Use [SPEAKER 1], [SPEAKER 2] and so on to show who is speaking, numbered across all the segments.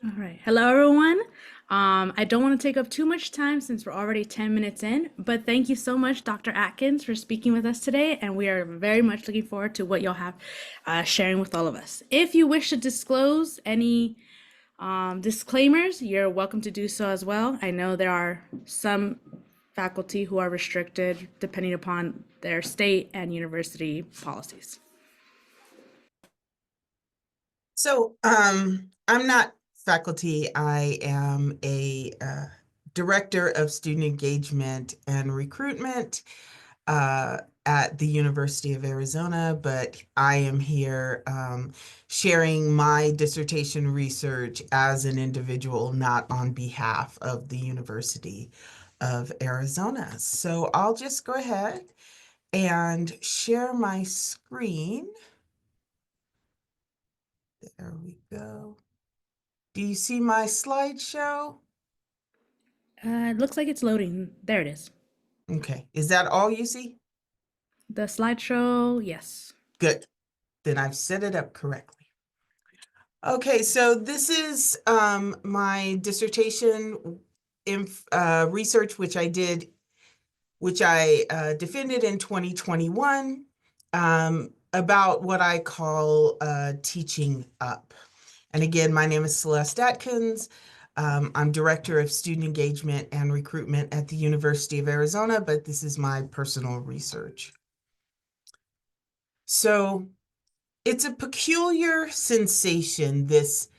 [SPEAKER 1] All right. Hello, everyone. I don't want to take up too much time since we're already 10 minutes in, but thank you so much, Dr. Atkins, for speaking with us today, and we are very much looking forward to what you'll have sharing with all of us. If you wish to disclose any disclaimers, you're welcome to do so as well. I know there are some faculty who are restricted depending upon their state and university policies.
[SPEAKER 2] I'm not faculty. I am a director of student engagement and recruitment at the University of Arizona, but I am here sharing my dissertation research as an individual, not on behalf of the University of Arizona. So I'll just go ahead and share my screen. There we go. Do you see my slideshow?
[SPEAKER 1] It looks like it's loading. There it is.
[SPEAKER 2] Okay, is that all you see?
[SPEAKER 1] The slideshow, yes.
[SPEAKER 2] Good, then I've set it up correctly. Okay, so this is my dissertation research, which I defended in 2021 about what I call teaching up. And again, my name is Celeste Atkins. I'm Director of Student Engagement and Recruitment at the University of Arizona, but this is my personal research. So it's a peculiar sensation, this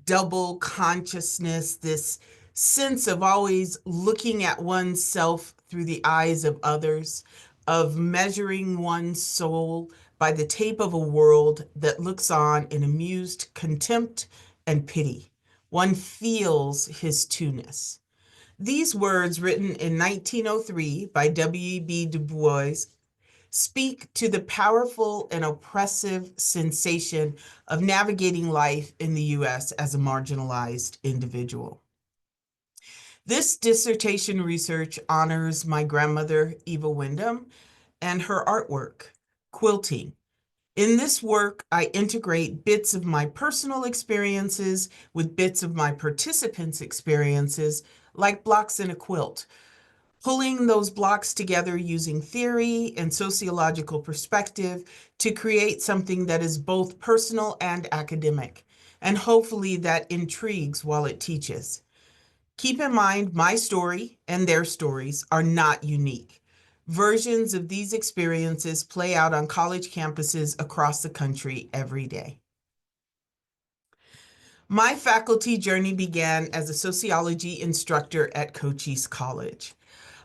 [SPEAKER 2] double consciousness, this sense of always looking at oneself through the eyes of others, of measuring one's soul by the tape of a world that looks on in amused contempt and pity. One feels his two-ness. These words, written in 1903 by W.E.B. Du Bois, speak to the powerful and oppressive sensation of navigating life in the U.S. as a marginalized individual. This dissertation research honors my grandmother, Eva Wyndham, and her artwork, quilting. In this work, I integrate bits of my personal experiences with bits of my participants' experiences, like blocks in a quilt, pulling those blocks together using theory and sociological perspective to create something that is both personal and academic, and hopefully that intrigues while it teaches. Keep in mind, my story and their stories are not unique. Versions of these experiences play out on college campuses across the country every day. My faculty journey began as a sociology instructor at Cochise College.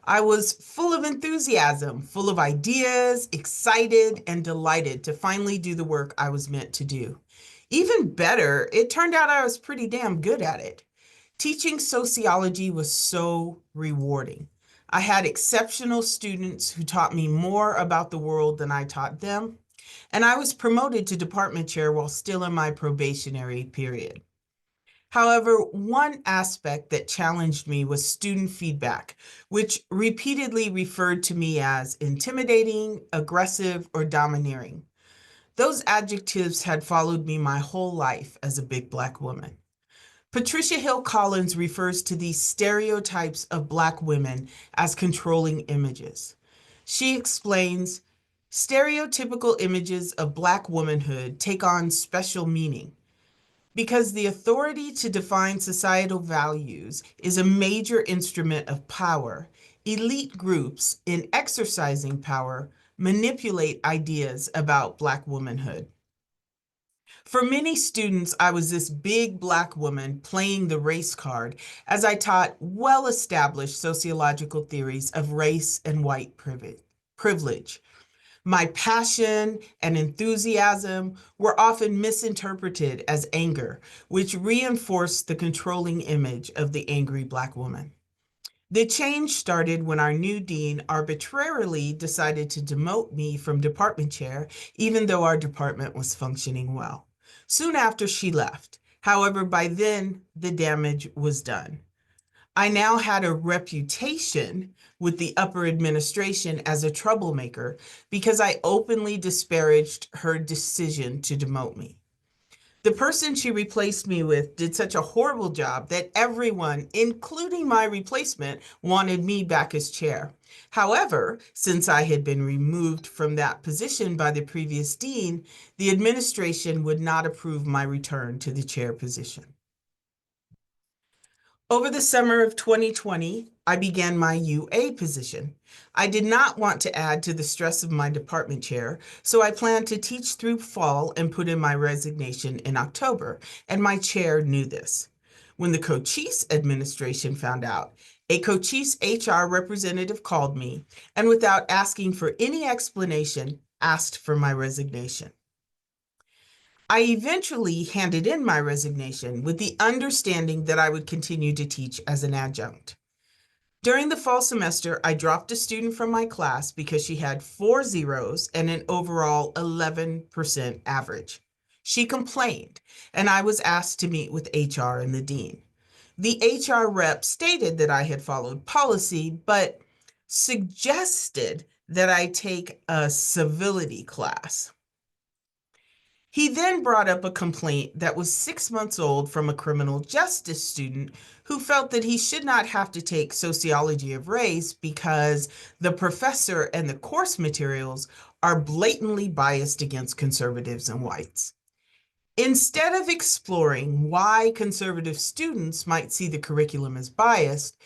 [SPEAKER 2] I was full of enthusiasm, full of ideas, excited and delighted to finally do the work I was meant to do. Even better, it turned out I was pretty damn good at it. Teaching sociology was so rewarding. I had exceptional students who taught me more about the world than I taught them, and I was promoted to department chair while still in my probationary period. However, one aspect that challenged me was student feedback, which repeatedly referred to me as intimidating, aggressive, or domineering. Those adjectives had followed me my whole life as a big Black woman. Patricia Hill Collins refers to these stereotypes of Black women as controlling images. She explains, stereotypical images of Black womanhood take on special meaning. Because the authority to define societal values is a major instrument of power, elite groups, in exercising power, manipulate ideas about Black womanhood. For many students, I was this big Black woman playing the race card as I taught well-established sociological theories of race and white privilege. My passion and enthusiasm were often misinterpreted as anger, which reinforced the controlling image of the angry Black woman. The change started when our new dean arbitrarily decided to demote me from department chair, even though our department was functioning well. Soon after she left. However, by then, the damage was done. I now had a reputation with the upper administration as a troublemaker because I openly disparaged her decision to demote me. The person she replaced me with did such a horrible job that everyone, including my replacement, wanted me back as chair. However, since I had been removed from that position by the previous dean, the administration would not approve my return to the chair position. Over the summer of 2020, I began my UA position. I did not want to add to the stress of my department chair, so I planned to teach through fall and put in my resignation in October, and my chair knew this. When the Cochise administration found out, a Cochise HR representative called me and, without asking for any explanation, asked for my resignation. I eventually handed in my resignation with the understanding that I would continue to teach as an adjunct. During the fall semester, I dropped a student from my class because she had 4 zeros and an overall 11% average. She complained, and I was asked to meet with HR and the dean. The HR rep stated that I had followed policy, but suggested that I take a civility class. He then brought up a complaint that was 6 months old from a criminal justice student who felt that he should not have to take sociology of race because the professor and the course materials are blatantly biased against conservatives and whites. Instead of exploring why conservative students might see the curriculum as biased,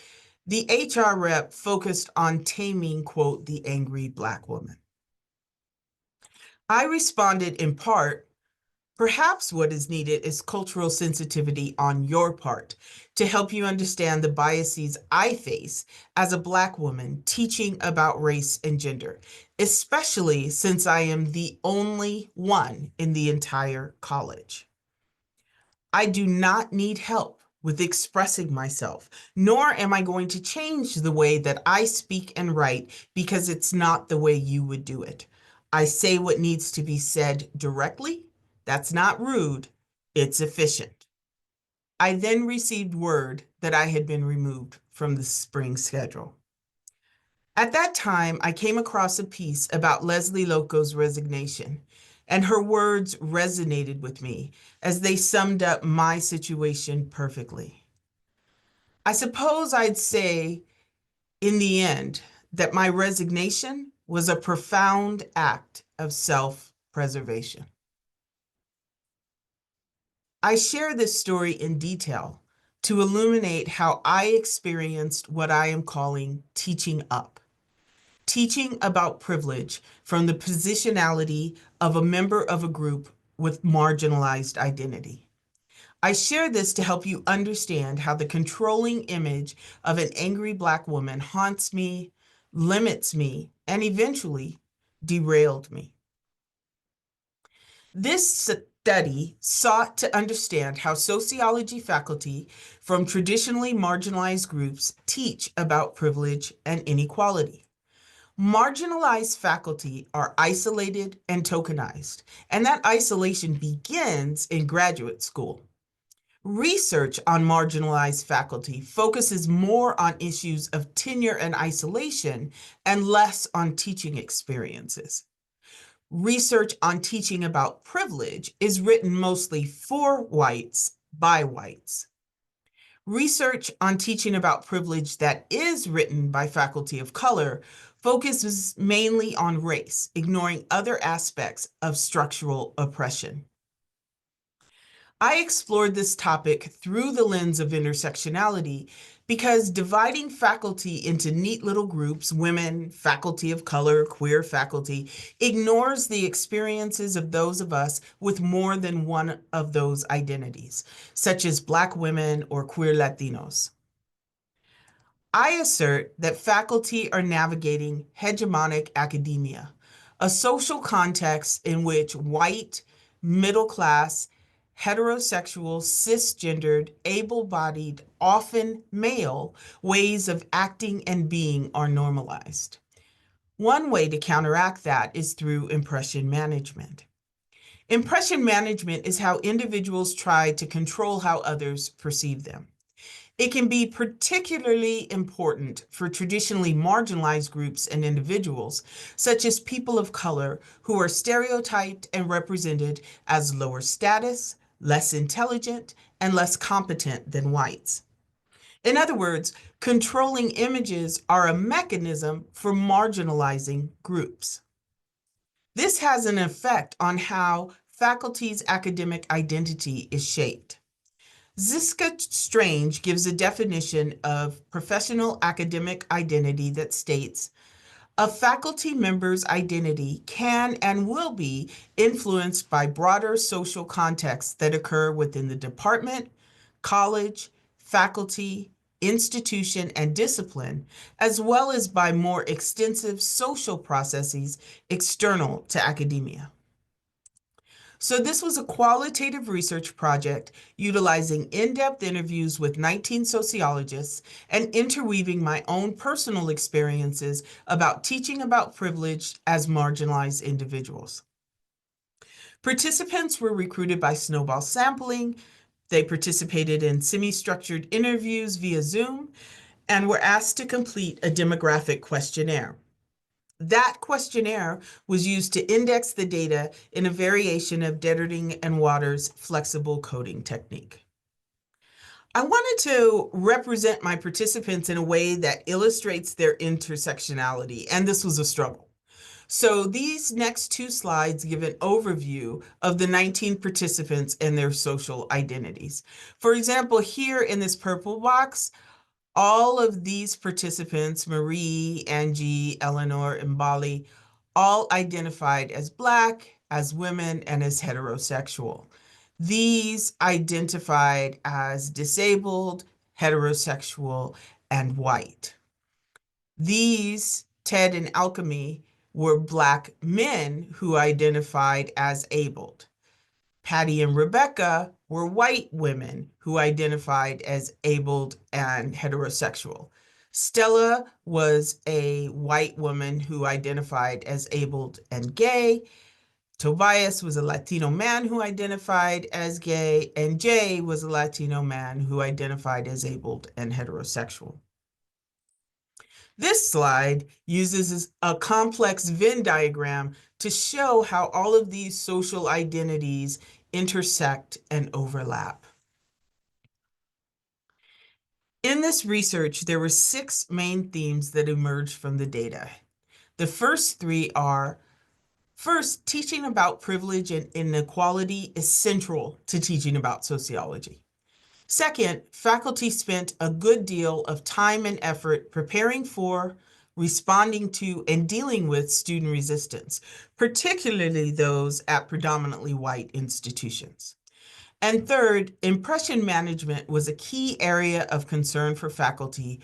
[SPEAKER 2] the HR rep focused on taming, quote, the angry Black woman. I responded in part, perhaps what is needed is cultural sensitivity on your part to help you understand the biases I face as a Black woman teaching about race and gender, especially since I am the only one in the entire college. I do not need help with expressing myself, nor am I going to change the way that I speak and write because it's not the way you would do it. I say what needs to be said directly. That's not rude, it's efficient. I then received word that I had been removed from the spring schedule. At that time, I came across a piece about Leslie Loco's resignation, and her words resonated with me as they summed up my situation perfectly. I suppose I'd say, in the end, that my resignation was a profound act of self-preservation. I share this story in detail to illuminate how I experienced what I am calling teaching up. Teaching about privilege from the positionality of a member of a group with marginalized identity. I share this to help you understand how the controlling image of an angry Black woman haunts me, limits me, and eventually derailed me. This study sought to understand how sociology faculty from traditionally marginalized groups teach about privilege and inequality. Marginalized faculty are isolated and tokenized, and that isolation begins in graduate school. Research on marginalized faculty focuses more on issues of tenure and isolation and less on teaching experiences. Research on teaching about privilege is written mostly for whites by whites. Research on teaching about privilege that is written by faculty of color focuses mainly on race, ignoring other aspects of structural oppression. I explored this topic through the lens of intersectionality because dividing faculty into neat little groups, women, faculty of color, queer faculty, ignores the experiences of those of us with more than one of those identities, such as Black women or queer Latinos. I assert that faculty are navigating hegemonic academia, a social context in which white, middle class, heterosexual, cisgendered, able-bodied, often male ways of acting and being are normalized. One way to counteract that is through impression management. Impression management is how individuals try to control how others perceive them. It can be particularly important for traditionally marginalized groups and individuals, such as people of color who are stereotyped and represented as lower status, less intelligent, and less competent than whites. In other words, controlling images are a mechanism for marginalizing groups. This has an effect on how faculty's academic identity is shaped. Ziska Strange gives a definition of professional academic identity that states, a faculty member's identity can and will be influenced by broader social contexts that occur within the department, college, faculty, institution, and discipline, as well as by more extensive social processes external to academia. So this was a qualitative research project utilizing in-depth interviews with 19 sociologists and interweaving my own personal experiences about teaching about privilege as marginalized individuals. Participants were recruited by snowball sampling. They participated in semi-structured interviews via Zoom and were asked to complete a demographic questionnaire. That questionnaire was used to index the data in a variation of Detterding and Waters' flexible coding technique. I wanted to represent my participants in a way that illustrates their intersectionality, and this was a struggle. So these next two slides give an overview of the 19 participants and their social identities. For example, here in this purple box, all of these participants, Marie, Angie, Eleanor, and Bali, all identified as Black, as women, and as heterosexual. These identified as disabled, heterosexual, and white. These, Ted and Alchemy, were Black men who identified as abled. Patty and Rebecca were white women who identified as abled and heterosexual. Stella was a white woman who identified as abled and gay. Tobias was a Latino man who identified as gay, and Jay was a Latino man who identified as abled and heterosexual. This slide uses a complex Venn diagram to show how all of these social identities intersect and overlap. In this research, there were 6 main themes that emerged from the data. The first 3 are, first, teaching about privilege and inequality is central to teaching about sociology. Second, faculty spent a good deal of time and effort preparing for, responding to, and dealing with student resistance, particularly those at predominantly white institutions. And third, impression management was a key area of concern for faculty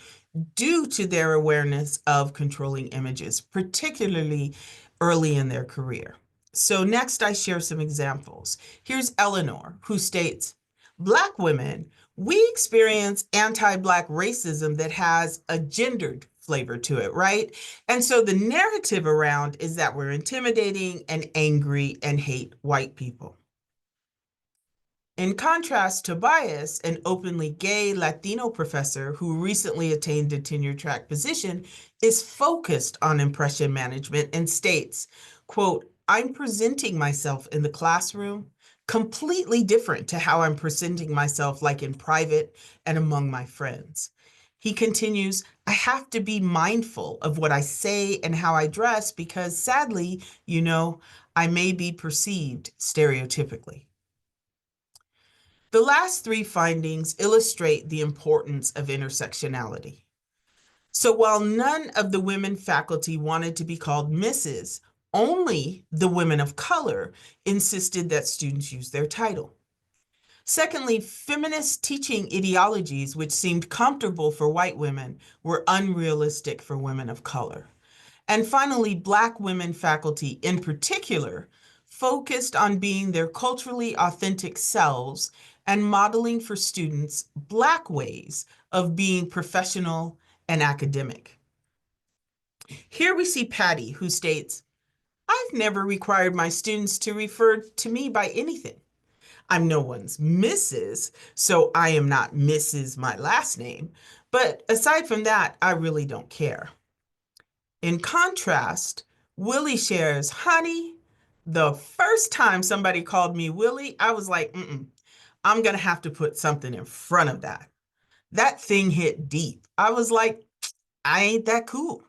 [SPEAKER 2] due to their awareness of controlling images, particularly early in their career. So next I share some examples. Here's Eleanor, who states, Black women, we experience anti-Black racism that has a gendered flavor to it, right? And so the narrative around is that we're intimidating and angry and hate white people. In contrast, Tobias, an openly gay Latino professor who recently attained a tenure-track position, is focused on impression management and states, quote, I'm presenting myself in the classroom completely different to how I'm presenting myself like in private and among my friends. He continues, I have to be mindful of what I say and how I dress because sadly, I may be perceived stereotypically. The last 3 findings illustrate the importance of intersectionality. So while none of the women faculty wanted to be called Mrs., only the women of color insisted that students use their title. Secondly, feminist teaching ideologies, which seemed comfortable for white women, were unrealistic for women of color. And finally, Black women faculty in particular focused on being their culturally authentic selves and modeling for students Black ways of being professional and academic. Here we see Patty, who states, I've never required my students to refer to me by anything. I'm no one's Mrs., so I am not Mrs. my last name. But aside from that, I really don't care. In contrast, Willie shares, honey, the first time somebody called me Willie, I was like, I'm going to have to put something in front of that. That thing hit deep. I was like, I ain't that cool.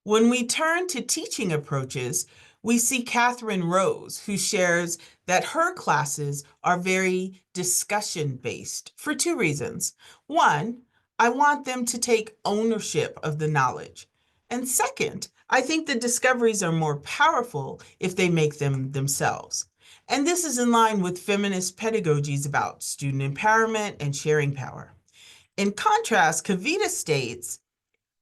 [SPEAKER 2] When we turn to teaching approaches, we see Catherine Rose, who shares that her classes are very discussion-based for two reasons. One, I want them to take ownership of the knowledge. And second, I think the discoveries are more powerful if they make them themselves. And this is in line with feminist pedagogies about student empowerment and sharing power. In contrast, Kavita states,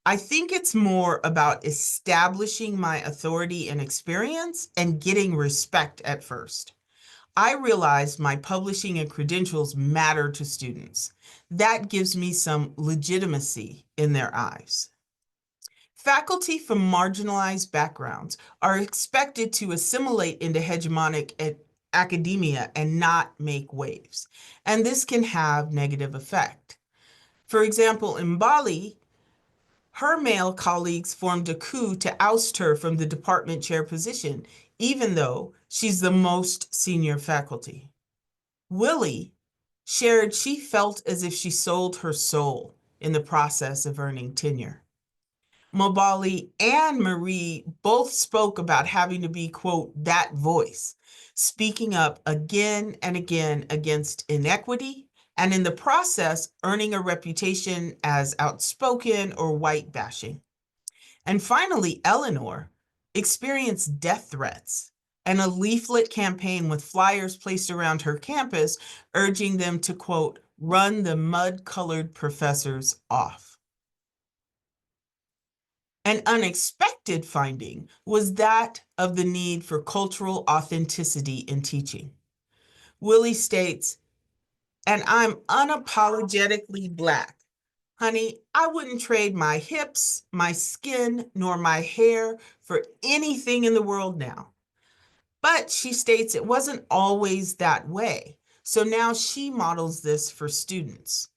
[SPEAKER 2] I think it's more about establishing my authority and experience and getting respect at first. I realize my publishing and credentials matter to students. That gives me some legitimacy in their eyes. Faculty from marginalized backgrounds are expected to assimilate into hegemonic academia and not make waves, and this can have negative effect. For example, in Bali, her male colleagues formed a coup to oust her from the department chair position, even though she's the most senior faculty. Willie shared she felt as if she sold her soul in the process of earning tenure. Mobali and Marie both spoke about having to be, quote, that voice, speaking up again and again against inequity, and in the process, earning a reputation as outspoken or white bashing. And finally, Eleanor experienced death threats and a leaflet campaign with flyers placed around her campus urging them to, quote, run the mud-colored professors off. An unexpected finding was that of the need for cultural authenticity in teaching. Willie states, and I'm unapologetically Black. Honey, I wouldn't trade my hips, my skin, nor my hair for anything in the world now. But she states it wasn't always that way. So now she models this for students.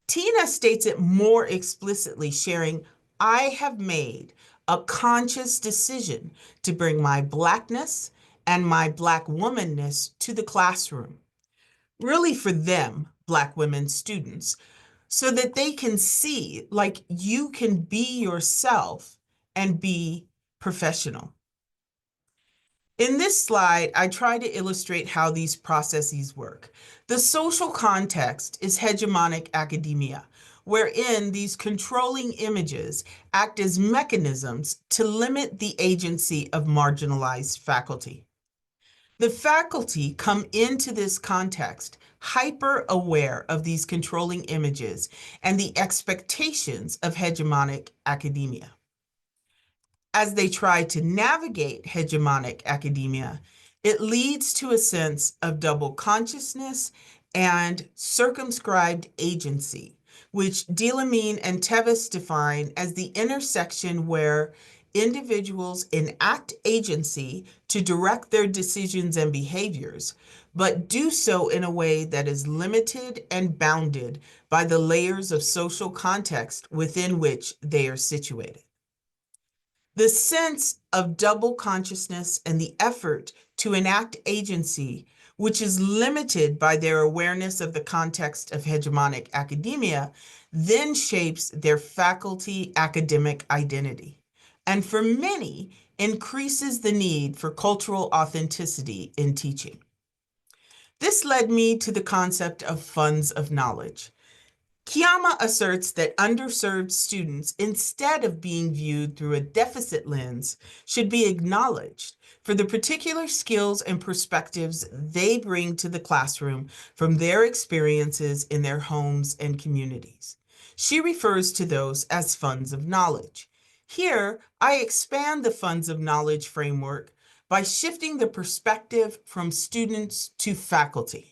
[SPEAKER 2] Tina states it more explicitly, sharing, I have made a conscious decision to bring my Blackness and my Black womanness to the classroom, really for them, Black women students, so that they can see, like, you can be yourself and be professional. In this slide, I try to illustrate how these processes work. The social context is hegemonic academia, wherein these controlling images act as mechanisms to limit the agency of marginalized faculty. The faculty come into this context hyper aware of these controlling images and the expectations of hegemonic academia. As they try to navigate hegemonic academia, it leads to a sense of double consciousness and circumscribed agency, which Delamine and Tevis define as the intersection where individuals enact agency to direct their decisions and behaviors, but do so in a way that is limited and bounded by the layers of social context within which they are situated. The sense of double consciousness and the effort to enact agency, which is limited by their awareness of the context of hegemonic academia, then shapes their faculty academic identity, and for many, increases the need for cultural authenticity in teaching. This led me to the concept of funds of knowledge. Kiyama asserts that underserved students, instead of being viewed through a deficit lens, should be acknowledged for the particular skills and perspectives they bring to the classroom from their experiences in their homes and communities. She refers to those as funds of knowledge. Here, I expand the funds of knowledge framework by shifting the perspective from students to faculty.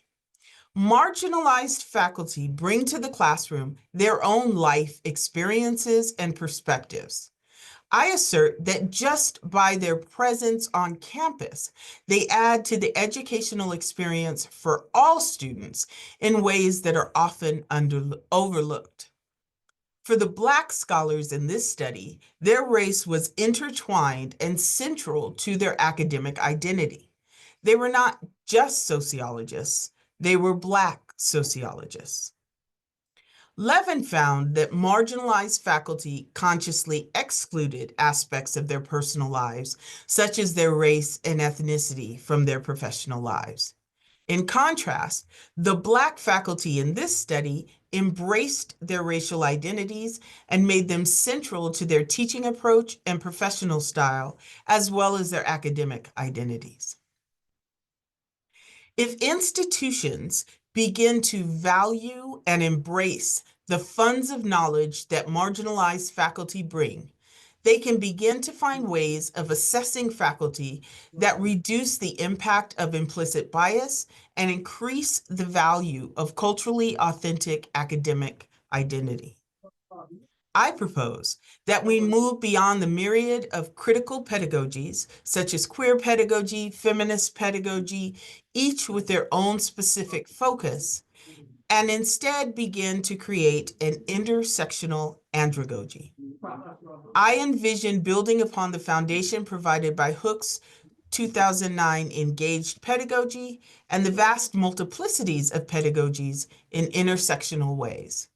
[SPEAKER 2] Marginalized faculty bring to the classroom their own life experiences and perspectives. I assert that just by their presence on campus, they add to the educational experience for all students in ways that are often overlooked. For the Black scholars in this study, their race was intertwined and central to their academic identity. They were not just sociologists, They were Black sociologists. Levin found that marginalized faculty consciously excluded aspects of their personal lives, such as their race and ethnicity, from their professional lives. In contrast, the Black faculty in this study embraced their racial identities and made them central to their teaching approach and professional style, as well as their academic identities. If institutions begin to value and embrace the funds of knowledge that marginalized faculty bring, they can begin to find ways of assessing faculty that reduce the impact of implicit bias and increase the value of culturally authentic academic identity. I propose that we move beyond the myriad of critical pedagogies, such as queer pedagogy, feminist pedagogy, each with their own specific focus, and instead begin to create an intersectional andragogy. I envision building upon the foundation provided by Hook's 2009 engaged pedagogy and the vast multiplicities of pedagogies in intersectional ways.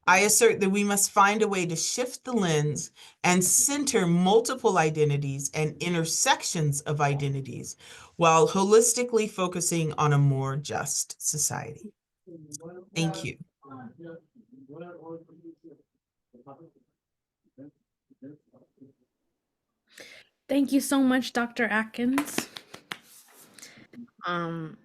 [SPEAKER 2] I assert that we must find a way to shift the lens and center multiple identities and intersections of identities while holistically focusing on a more just society. Thank you.
[SPEAKER 1] Thank you so much, Dr. Atkins. Um,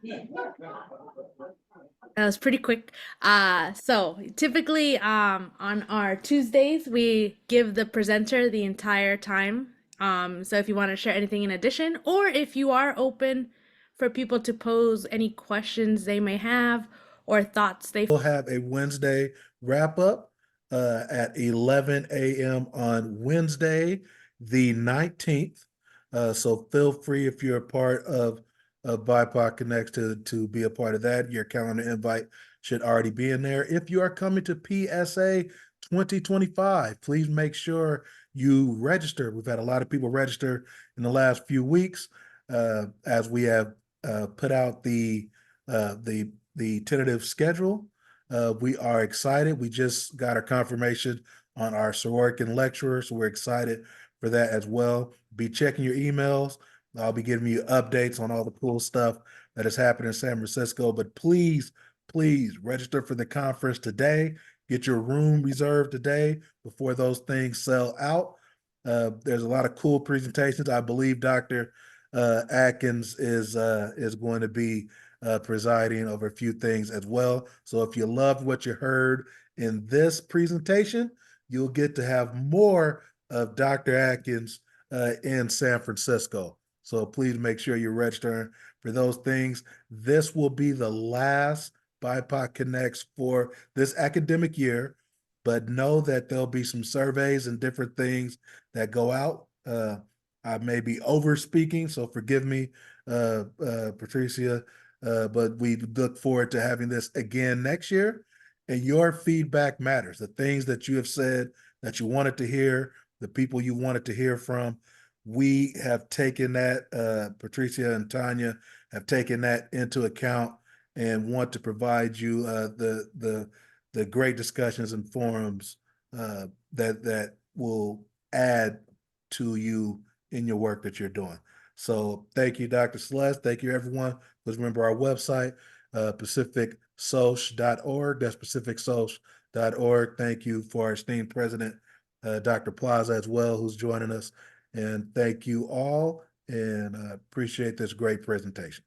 [SPEAKER 1] that was pretty quick. So typically, on our Tuesdays, we give the presenter the entire time. So if you want to share anything in addition, or if you are open for people to pose any questions they may have or thoughts they
[SPEAKER 3] We'll have a Wednesday wrap up at 11 a.m. on Wednesday, the 19th. So feel free, if you're a part of BIPOC Connex, to be a part of that. Your calendar invite should already be in there. If you are coming to PSA 2025, please make sure you register. We've had a lot of people register in the last few weeks as we have put out the tentative schedule. We are excited. We just got our confirmation on our sororican lecturer, so we're excited for that as well. Be checking your emails. I'll be giving you updates on all the cool stuff that is happening in San Francisco. But please, please register for the conference today. Get your room reserved today before those things sell out. There's a lot of cool presentations. I believe Dr. Atkins is going to be presiding over a few things as well. So if you loved what you heard in this presentation, you'll get to have more of Dr. Atkins in San Francisco. So please make sure you're registering for those things. This will be the last BIPOC Connex for this academic year, but know that there'll be some surveys and different things that go out. I may be over speaking, so forgive me, Patricia, but we look forward to having this again next year. And your feedback matters. The things that you have said that you wanted to hear, the people you wanted to hear from, we have taken that, Patricia and Tanya have taken that into account and want to provide you the great discussions and forums that will add to you in your work that you're doing. So thank you, Dr. Celeste. Thank you, everyone. Please remember our website, pacificsoc.org. That's pacificsoc.org. Thank you for our esteemed president, Dr. Plaza, as well, who's joining us. And thank you all, and appreciate this great presentation.